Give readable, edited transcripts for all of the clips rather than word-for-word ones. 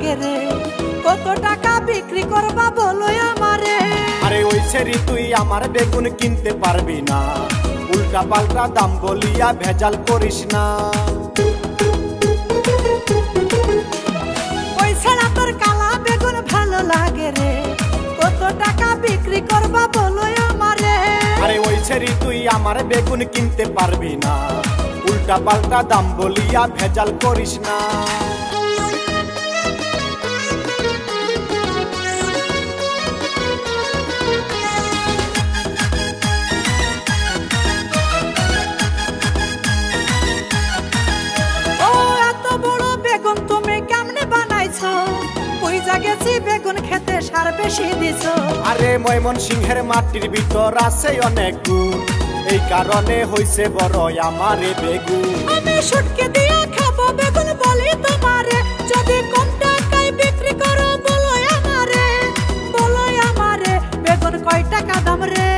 লাগে রে, কত টাকা বিক্রি করবা বলো আমারে। আরে ওই ছেড়ি তুই আমার বেগুন কিনতে পারবি না, উল্টা পাল্টা দাম বলিয়া ভেজাল করিস না। ওই ছাড়া তোর কালা বেগুন ভালো লাগে রে, কত টাকা বিক্রি করবা বলো আমারে। আরে ওই ছেড়ি তুই আমার বেগুন কিনতে পারবি না, উল্টা পাল্টা দাম বলিয়া ভেজাল করিস না। বেগুন খেতে সার বেশি দিছো। আরে ময়মনসিংহের মাটির ভিতর আছে অনেক গুণ, এই কারণে হইছে বড় আমারে বেগুন। আমি শুটকে দিয়া খাবো বেগুন বলি তোমারে, যদি কম টাকায় বিক্রি করো বলো আমারে, বলো আমারে বেগুন কয় টাকা দাম রে।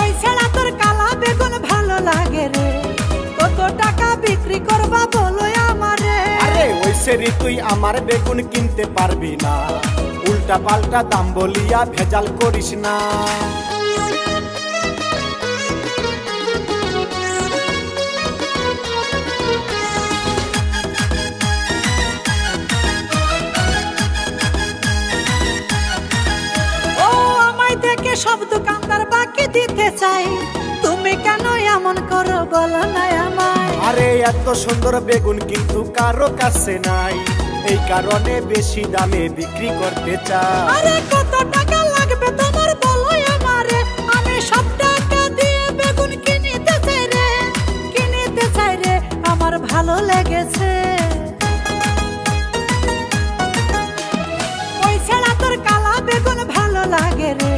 ওই ছাড়া তোর কালা বেগুন ভালো লাগে রে, কত টাকা বিক্রি করবা বলো আমারে। ওই ছেড়ি তুই আমার বেগুন কিনতে পারবি না, উল্টা পাল্টা দাম বলিয়া ভেজাল করিস না। ও আমায় দেখে সব দোকানদার বাকি দিতে চাই, তুমি কেন এমন করো বলো না আমায়। আরে এত সুন্দর বেগুন কিন্তু কারো কাছে নাই, এই কারণে বেশি দামে বিক্রি করতে চাই। আরে কত টাকা লাগবে তোমার বলো আমারে, আমি সব টাকা দিয়ে বেগুন কিনিতে চাই রে, কিনিতে চাই রে, আমার ভালো লেগেছে। ওই ছাড়া তোর কালা বেগুন ভালো লাগে রে,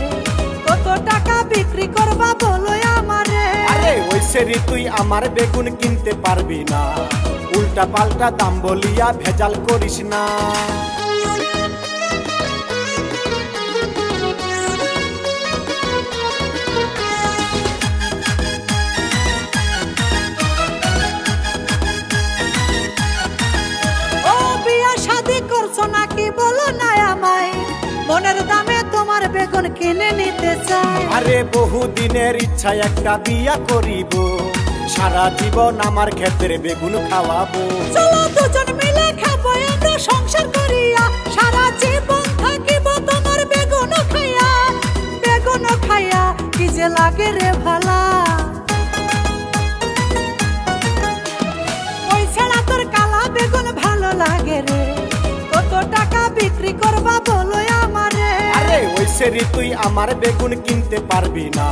কত টাকা বিক্রি করবা বলো আমারে। আরে ওই ছেড়ি তুই আমার বেগুন কিনতে পারবি না, উল্টা পাল্টা দাম বলিয়া ভেজাল করিস না। ও বিয়া শাদি করছো নাকি বলো না আমায়, মনের দামে তোমার বেগুন কিনে নিতে চাই। আরে বহু দিনের ইচ্ছা একটা বিয়া করিব, সারা জীবন আমার ক্ষেত্রে বেগুন খাওয়াবো। চলো দুজন মিলে খাবো আমরা সংসার করিয়া, সারা জীবন থাকিব তোমার বেগুন খাইয়া, বেগুন খাইয়া কি যে লাগে রে ভালা। ওই ছাড়া তোর কালা বেগুন ভালো লাগে রে, কত টাকা বিক্রি করবা বলো আমারে। আরে ওই ছেড়ি তুই আমার বেগুন কিনতে পারবি না,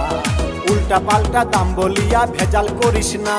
উল্টা পাল্টা দাম বলিয়া ভেজাল করিস না।